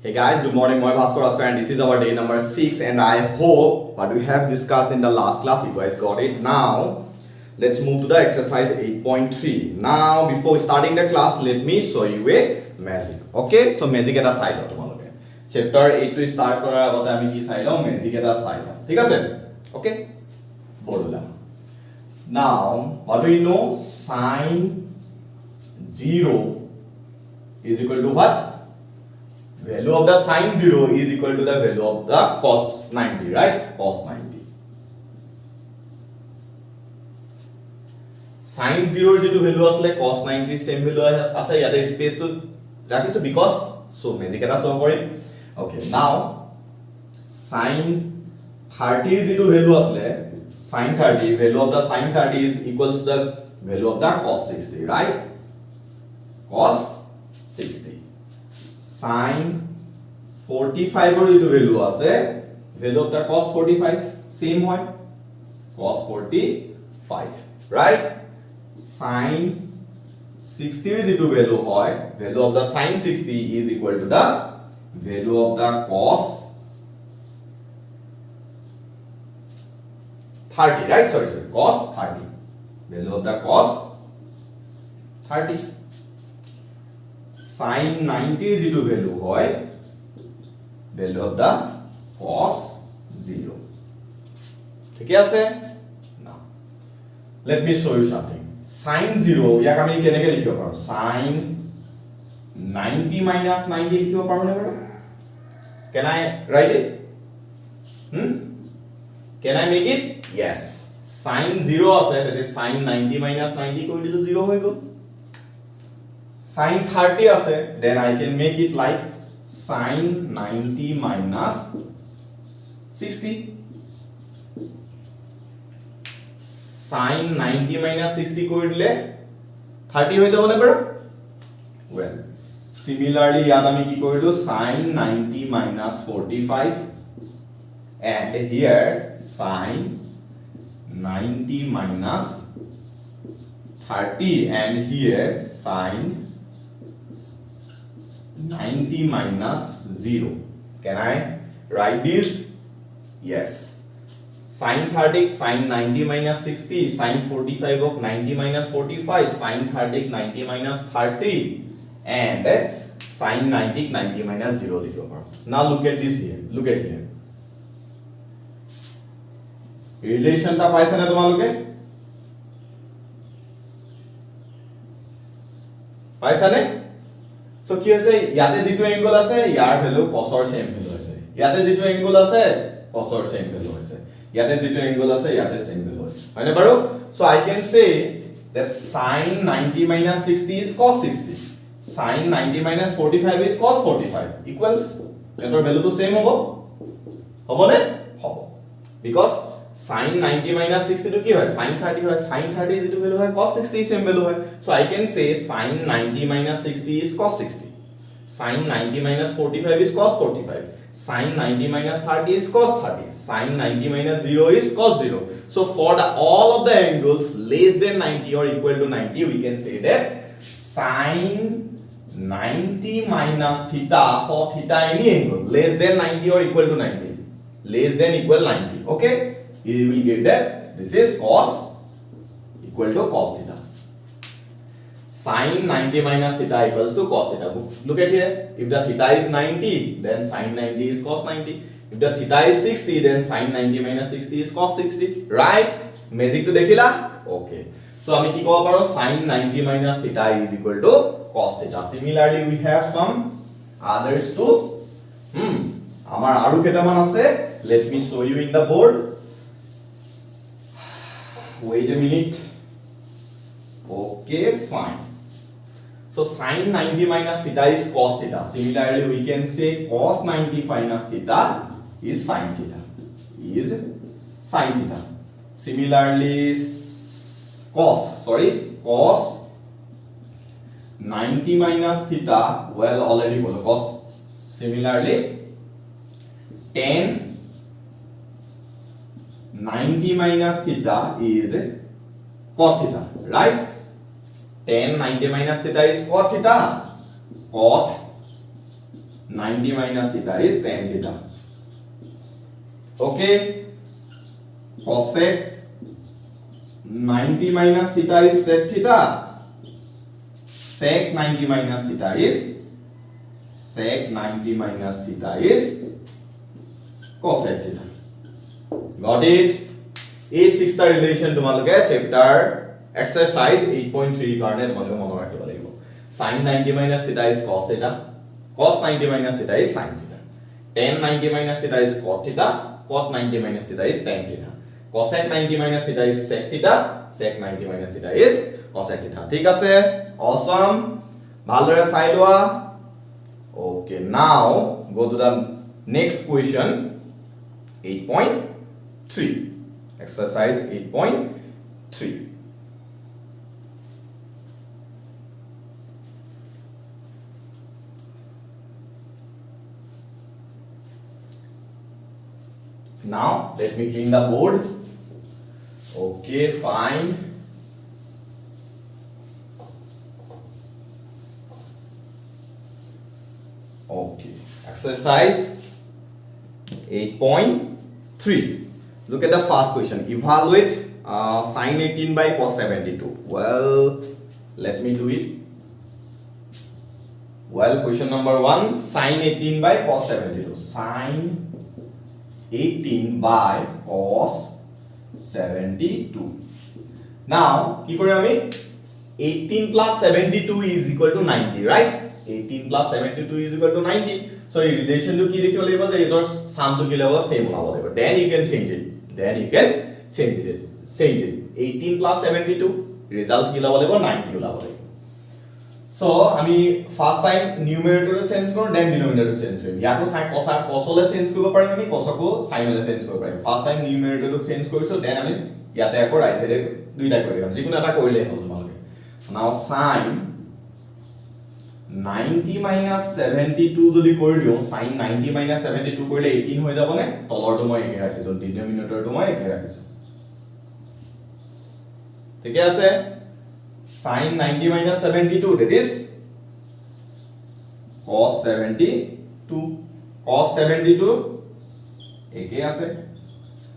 Hey guys, good morning. I'm Bhaskar Askar and this is our day number 6 and I hope what we have discussed in the last class you guys got it. Now, let's move to the exercise 8.3. Now, before starting the class, let me show you a magic. Okay? So, magic at a side. Chapter 8 to start about magic at a side. Okay? Now, what do we know? Sine 0 is equal to what? Value of the sine 0 is equal to the value of the cos 90, right? Cos 90. Sine 0 is equal to value asle cos 90 same value ase yate space to rakhisu because so magic eta solve korim. Okay, now sine 30 is equal to value asle sine 30 value of the sine 30 is equals to the value of the cos 60, right? Cos 60. Sine 45 or into value ase value of the cos 45 same hoy cos 45, right? Sine 60 is into value hoy value of the sine 60 is equal to the value of the cos 30, right? Sorry, cos 30 value of the cos 30. Sine 90 is equal to value hoy value of the cos 0. ठीक है? Now, let me show you something. Sine 0 याक आमी केनेके लिखिब पारो? Sine 90 minus 90 लिखिब पारो ने बारो? Can I write it? Can I make it? Yes. Sine 0 আছে, that is sine 90 minus 90 কৰি দিলে 0 হৈ গ'ল. Sine 30 ase, then I can make it like sine 90 minus 60. Sine 90 minus 60 kori dile 30 hoy jabo na baro? Well, similarly yat ami ki korilu sine 90 minus 45 and here sine 90 minus 30 and here sine 90 minus 0. Can I write this? Yes. Sine 30, sine 90 minus 60, sine 45 of 90 minus 45, sine 30 90 minus 30 and sine 90 minus 0 likhibo paro. Now look at this here. Look at here. Relation ta paise na tomaloke? Paisa ne? So কি আছে ইয়াতে যেটো angle আছে ইয়াৰ value cosৰ same value আছে ইয়াতে যেটো angle আছে cosৰ same value আছে ইয়াতে যেটো এংগল আছে ইয়াতে সেম ভ্যালু আছে হয়নে বাৰু so I can say that sin 90 minus 60 is cos 60 sin 90 minus 45 is cos 45 equals এটাৰ ভ্যালুটো সেম হ'ব নে হ'ব because sin 90 minus 60 to কি হয় sin 30 হয় sin 30 যেটো ভ্যালু হয় cos 60 সেম ভ্যালু হয় so I can say sin 90 minus 60 is cos 60 sin 90 minus 45 is cos 45 sin 90 minus 30 is cos 30 sin 90 minus 0 is cos 0 so for the all of the angles less than 90 or equal to 90 we can say that sin 90 minus theta for theta any angle less than 90 or equal to 90 less than equal 90 okay you will get that this is cos equal to cos theta. Sin 90 minus theta equals to cos theta. Look at here. If the theta is 90, then sin 90 is cos 90. If the theta is 60, then sin 90 minus 60 is cos 60. Right? Magic to dekhila? Okay. So ami ki kobo paro sin 90 minus theta is equal to cos theta. Similarly, we have some others too. Amar aru ketaman ase. Let me show you in the board. Wait a minute. Okay, fine. So sin 90 minus theta is cos theta. Similarly, we can say cos 90 minus theta is sin theta. Similarly, cos 90 minus theta, well already bola cos. Similarly, tan 90 minus theta is cot theta, right? tan 90 minus theta is cot theta. Cot 90 minus theta is tan theta. Okay, cosec 90 minus theta is sec theta. Sec 90 minus theta is cosec theta. Got it? A6 টা relation তোমালোকে chapter exercise 8.3 কাৰণে তোমালোকে মনত ৰাখিব লাগিব sin 90 minus theta is cos theta, cos 90 minus theta is sin theta, tan 90 minus theta is cot theta, cot 90 minus theta is tan theta, cosec 90 minus theta is sec theta, sec 90 minus theta is cosec theta. ঠিক আছে, awesome, ভালদৰে চাই লোৱা. Okay, now go to the next question, 8.3, exercise 8.3. Now let me clean the board. Okay, fine. Okay, exercise 8.3. Look at the first question. Evaluate sin 18 by cos 72. Well, let me do it. Well, question number 1, sin 18 by cos 72. Sin 18 by cos 72. Now, কি কৰি আমি 18 plus 72 is equal to 90, right? 18 plus 72 is equal to 90. So, এই relation to কি দেখিব লাগিব যে এটাৰ sum to কি লাগিব same ওলাব লাগিব. Then you can change it. 18 plus 72 result কি ওলাব লাগিব 90 ওলাব লাগিব. So, আমি first time numerator change কৰো, then denominator change কৰিম. ইয়াকো sin cosলে change কৰিব পাৰিম, আমি cosকো sinলে change কৰিব পাৰিম. First time numerator টো change কৰিছো, then আমি ইয়াতে আকৌ right side দুইটা কৰি দিম, যিকোনো এটা কৰিলে হ'ল তোমালোকে. Now sin 90 minus 72 যদি কৰি দিও, sin 90 minus 72 কৰিলে 18 হৈ যাব নে? তলৰটো মই একে ৰাখিছো, denominatorটো মই একে ৰাখিছো। ঠিক আছে? sin 90 minus 72, that is cos 72. Cos 72 একে আছে।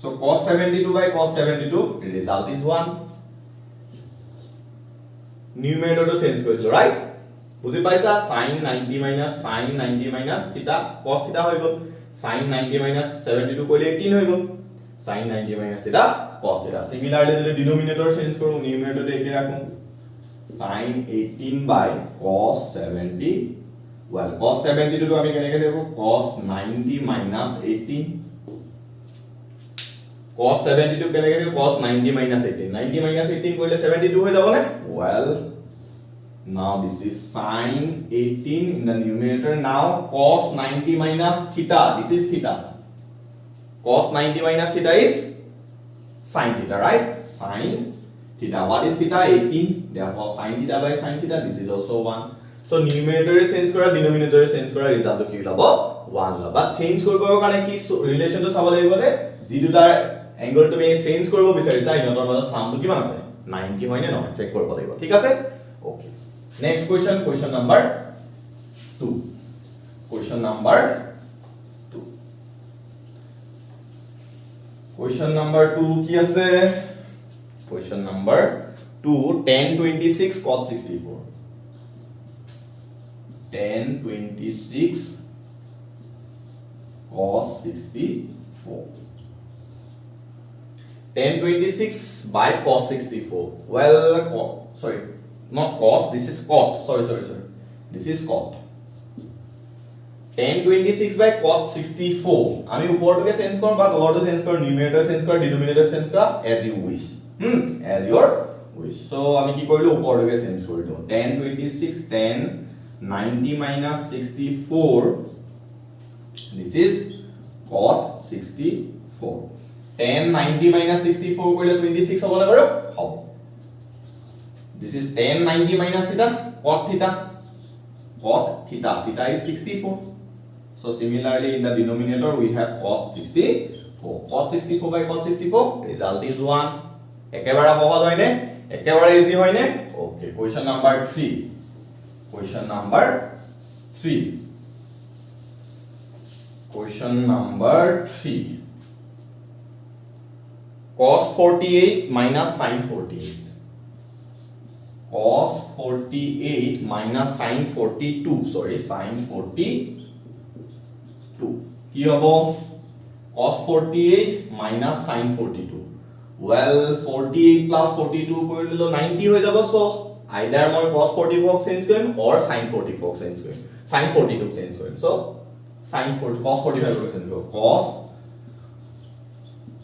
So cos 72 by cos 72, the result is 1. Numerator to change কৰিছিলো, right? বুজি পাইছা? sin 90 minus theta cos theta হৈ গল, sin 90 minus 72 কৰিলে 18 হৈ গল, sin 90 minus theta cos theta. Similarly যদি denominator change কৰো, numerator টো একে ৰাখো, sin 18 by cos 70. Well, cos 72 টো আমি কেনেকৈ লিখো? cos 90 minus 18. cos 72 কেনেকৈ লিখো? cos 90 minus 18. 90 minus 18 কৰিলে 72 হৈ যাব নে? Well, now this is sin 18 in the numerator. Now cos 90 minus theta, this is theta. Cos 90 minus theta is sin theta, right? Sin theta. What is theta? 18. Therefore sin theta by sin theta, this is also 1. So numerator change kora, denominator change kora, result to ki labo 1 labo. But change koribo karone ki relation to sabo lagibo je ji duta angle to me change koribo bisarisa inotor major sum to kiman ase 90 hoy ne noy check koribo lagibo. Thik ase? Okay. Next question, question number 2. Question number 2. Question number 2 ki ase? Question number 2, tan 26 cot 64. Tan 26 cos 64. Tan 26 by cos 64. Well, sorry, not cos, this is cot. Sorry. This is cot. tan 26 by cot 64. আমি উপৰটোকে change কৰম বা তলৰটো change কৰম, numerator change কৰম, denominator change কৰা, as you wish. As your wish. So আমি কি কৰিলো? উপৰটোকে চেঞ্জ কৰি দিও। tan 26, tan 90 minus 64. This is cot 64. tan 90 minus 64 কৰিলে 26 হ'ব নে বাৰু? হ'ব। This is tan 90 minus theta, cot theta. Cot theta, theta is 64. So similarly in the denominator we have cot 64. Cot 64 by cot 64, result is 1. একেবাৰে সহজ হয় নে? একেবাৰে ইজি হয় নে? Okay, question number 3. Question number 3. Question number 3. Cos 48 minus sin 48. Cos 48 minus sin 42. Sorry, sin 42. কি হবো? Cos 48 minus sin 42. Well, 48 plus 42 কৰি দিলো 90 হৈ যাব, so either মই cos 44 change Karim or sin 44 change Karim, sin 42 change Karim, so sin 40 cos 45 change Karim, cos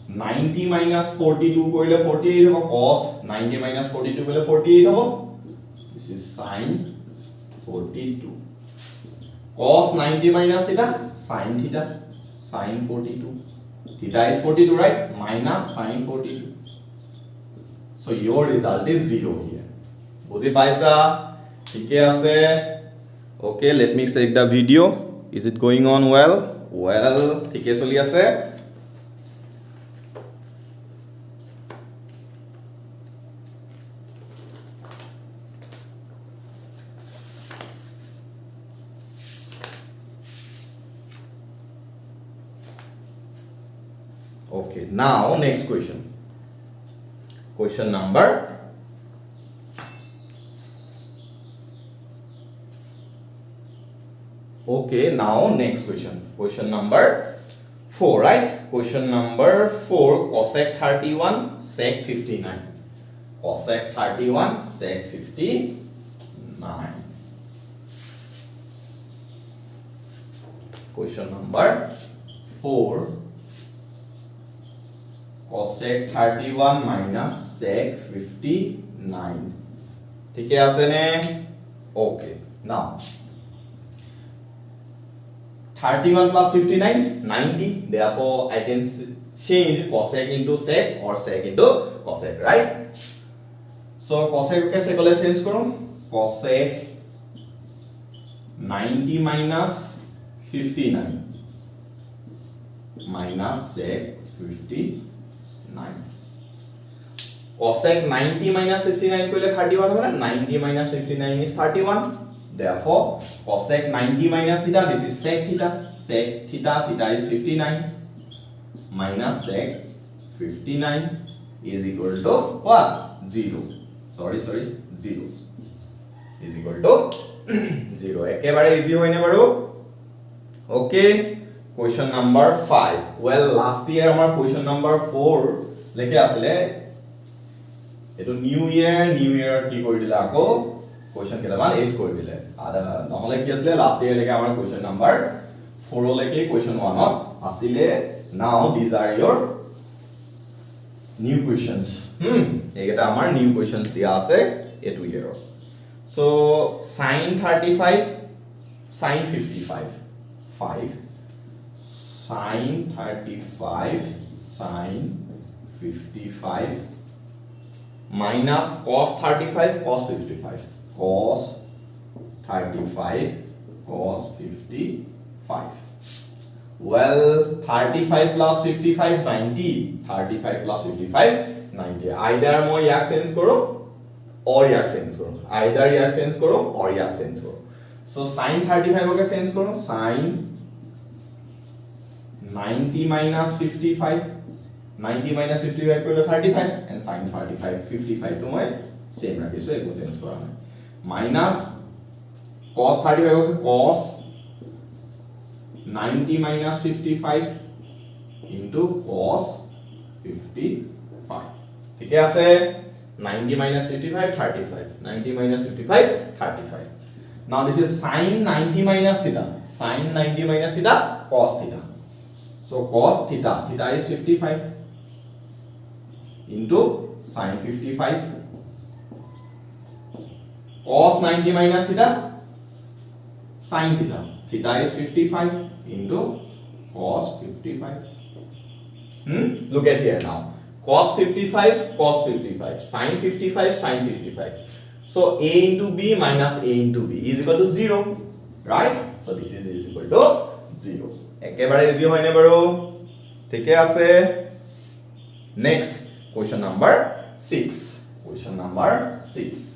90 minus 42 কৰিলে 48 হ'ব, cos 90 minus 42 কৰিলে 48 হ'ব, this is sin 42, cos 90 minus theta, sin theta, sin 42, theta is 42, right, minus sin 42, so your result is 0 here. বুজি পাইছা? ঠিকে আছে? Okay, let me check the video. Is it going on well? Well, ঠিকে চলি আছে? Okay, now next question. Question number Okay, now next question. Question number 4, right? Question number 4, cosec 31 sec 59. Cosec 31 sec 59. Question number 4, cosec 31 minus sec 59. ठीक है आसे ने? Okay, now 31 plus 59, 90. Therefore, I can change cosec into sec or sec into cosec, right? So, cosec के sec वाले change करो. Cosec 90 minus 59 minus sec 59. Cosec 90 minus 59 को ले 31 होगा. 90 minus 59 is 31. Therefore, cosec 90 minus theta, this is sec theta. Sec theta, theta is 59 minus sec 59 is equal to what? 0. Sorry, 0 is equal to 0. একেবারে easy হয় না বাৰু? Okay, question number 5. Well, last year আমাৰ question number 4 লেখে আছিলে, এটো new ইয়াৰ কি কৰি দিলা আকৌ question কেটামান 8 কৰি দিলে, নহলে কি আছিল লাষ্ট ইয়াৰ লেকে আমাৰ question number 4 লেকে question 1 ত আছিলে. Now these are your new questions. এইটা আমাৰ new questions দিয়া আছে এটো ইয়াৰ. So sin 35 sin 55 5 sin 35 sin 55 minus cos 35 cos 55 cos 35 cos 55. Well, 35 plus 55 90. 35 plus 55 90. Either মই ইয়াক চেঞ্জ কৰো or ইয়াক চেঞ্জ কৰো. Either ইয়াক চেঞ্জ কৰো or ইয়াক চেঞ্জ কৰো. So sin 35 কে চেঞ্জ কৰো. Sin 90 minus 55. 90 minus 55 কৰিলে 35 and sin 35 55 to মই same ৰাখিছো, একো চেঞ্জ কৰা নাই. Minus cos 35 হৈছে cos 90 minus 55 into cos 55. ঠিক আছে? 90 minus 55 35. 90 minus 55 35. Now this is sin 90 minus theta. Sin 90 minus theta cos theta. So cos theta, theta is 55 into sin 55. Cos 90 minus theta sin theta. Theta is 55 into cos 55. Look at here now. Cos 55 cos 55 sin 55 sin 55. So a into b minus a into b is equal to 0, right? So this is equal to 0. একেবারে easy হয় না বাৰু? ঠিকে আছে? Next, question number 6. Question number 6.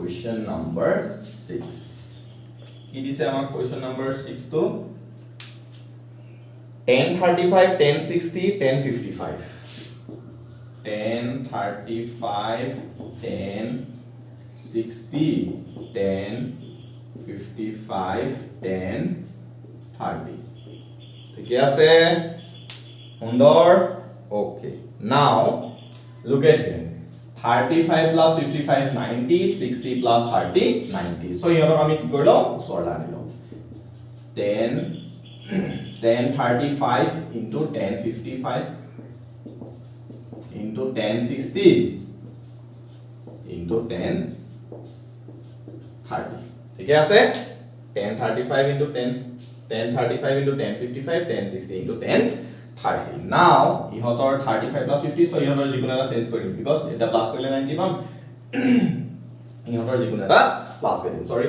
question number 6 কি দিছে আমাক question number 6 তো 1035 1060 1055 1035 1060 1055 1030 ঠিক আছে সুন্দৰ okay now look at here 35 plus 55 90 60 plus 30 90 so ইহঁতক আমি কি কৰিলো ওচৰলৈ আনিলো 10 1035 into 1055 into 1060 into 1030 ঠিক আছে 1035 into 10 1035 into 1055 1060 into 1030 now ইহঁতৰ 35 plus 50 so ইহঁতৰ যিকোনো এটা চেঞ্জ কৰিম because এটা প্লাছ কৰিলে 90 পাম ইহঁতৰ যিকোনো এটা প্লাছ কৰিম sorry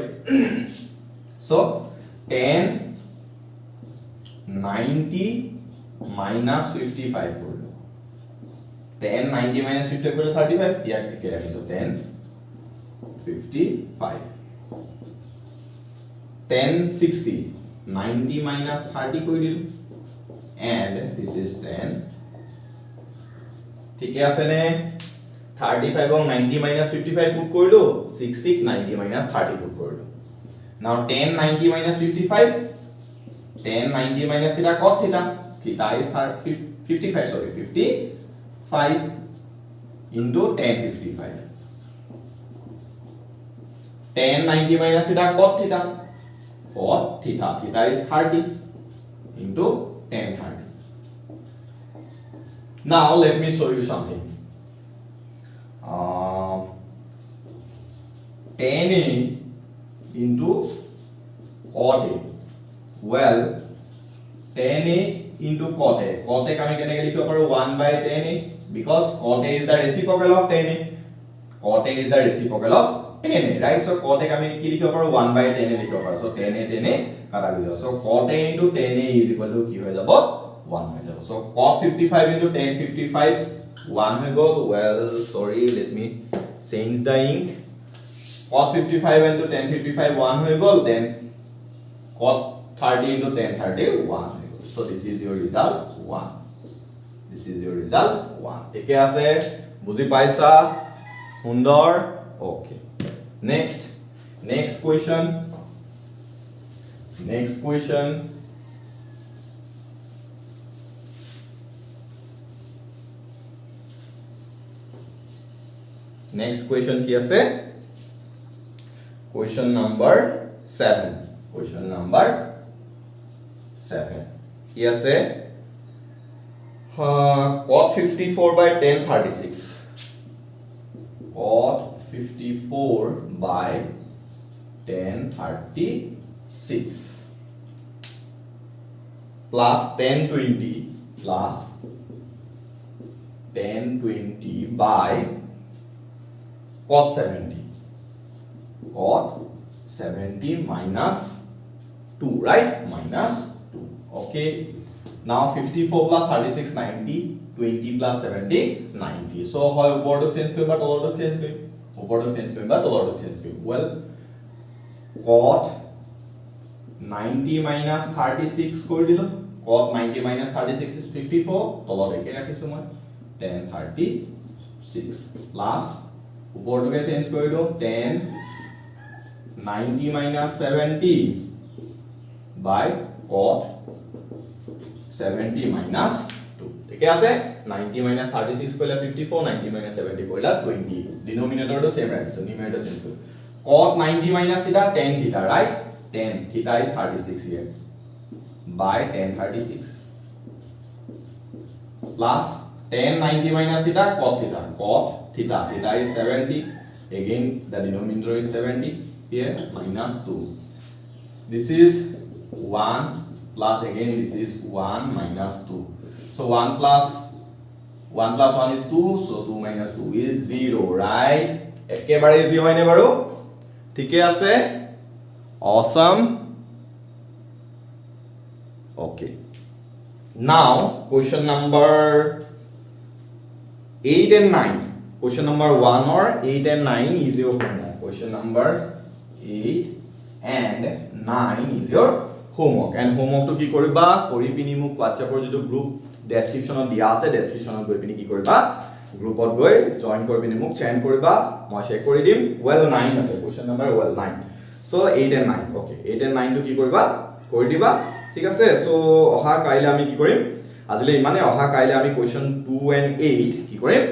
so 10 90 minus 55 কৰিলো 10 90 minus 55 কৰিলে 35 ইয়াক কি ৰাখিছো 10 55 1060 90 minus 30 কৰি দিলো and this is 10 ঠিকে আছে নে 35 এবং 90 minus 55 পুট কৰিলো 60 90 minus 30 পুট কৰিলো now 10 90 minus 55 10 90 minus theta cot theta theta is 55 sorry 55 into 1055 10 90 minus theta cot theta theta is 30 into 1030 now let me show you something 10a into cot a well 10a into cot a আমি কেনেকৈ লিখিব পাৰো 1 by 10a because cot a is the reciprocal of 10a cot a is the reciprocal of 10a right so cot a আমি কি লিখিব পাৰো 1 by 10a লিখিব পাৰো so 10a কাটা গৈ যাব so cot a into 10a is equal to কি হৈ যাব 1 হৈ যাব so cot 55 into 1055 1 হৈ গল well sorry let me change the ink cot 55 into 1055 1 হৈ গল then cot 30 into 1030 1 so this is your result 1 this is your result 1 ঠিকে আছে বুজি পাইছা সুন্দৰ okay next question next question কি আছে question number 7 question number 7 কি আছে cot 54 by 1036 cot 54 by 1036 plus 1020 plus 1020 by cot 70 minus 2 right minus 2 okay now 54 plus 36 90 20 plus 70 90 so হয় ওপৰটো চেঞ্জ কৰিবা তলটো চেঞ্জ কৰিম ওপৰটো চেঞ্জ কৰিবা তলটো চেঞ্জ কৰিম well cot 90 minus 36 কৰি দিলো cot 90 minus 36 is 54 তলত একে ৰাখিছো মই 1036 plus ওপৰটোকে চেঞ্জ কৰিলো 10 90 minus 70 by cot 70 minus 2 ঠিক আছে 90 minus 36 কইলা 54 90 minus 70 কইলা 20 ডিনোমিনেটৰ তো সেম ৰাখিছো নিউমেৰেটৰ চেঞ্জ কৰি cot 90 minus theta tan theta right tan theta is 36 here by tan 36 plus tan 90 minus theta cot theta is 70 again the denominator is 70 here minus 2 this is 1 plus again this is 1 minus 2 so 1 plus 1 is 2 so 2 minus 2 is 0 right একেবাৰে easy হয়নে বাৰু ঠিকে আছে awesome okay now question number 8 and 9 Question number 1 or 8 and 9 is your homework. Question number 8 and 9 is your homework. And homework to ki koriba kori pini muk WhatsApp or jitu group description on dia ase description on goi pini ki koriba group ot goi join kori pini muk send koriba moi share kori dim well 9 ase question number well 9. So 8 and 9. Okay, 8 and 9 to ki koriba kori diba ঠিক আছে so অহা কাইলে আমি কি কৰিম আজিলে ইমানে অহা কাইলে আমি কোৱেশ্চন 2 and 8 কি কৰিম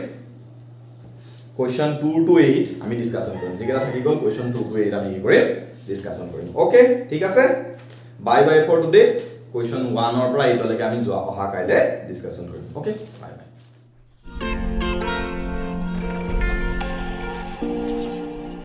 কোৱেশ্চন 2 to 8 আমি ডিসকাশন কৰিম যেটা থাকি গল কোৱেশ্চন 2 to 8 আমি কি কৰিম ডিসকাশন কৰিম ওকে ঠিক আছে bye bye for today question 1 অৰ পৰা 8 লৈকে আমি যোৱা অহা কাইলে ডিসকাশন কৰিম ওকে বাই বাই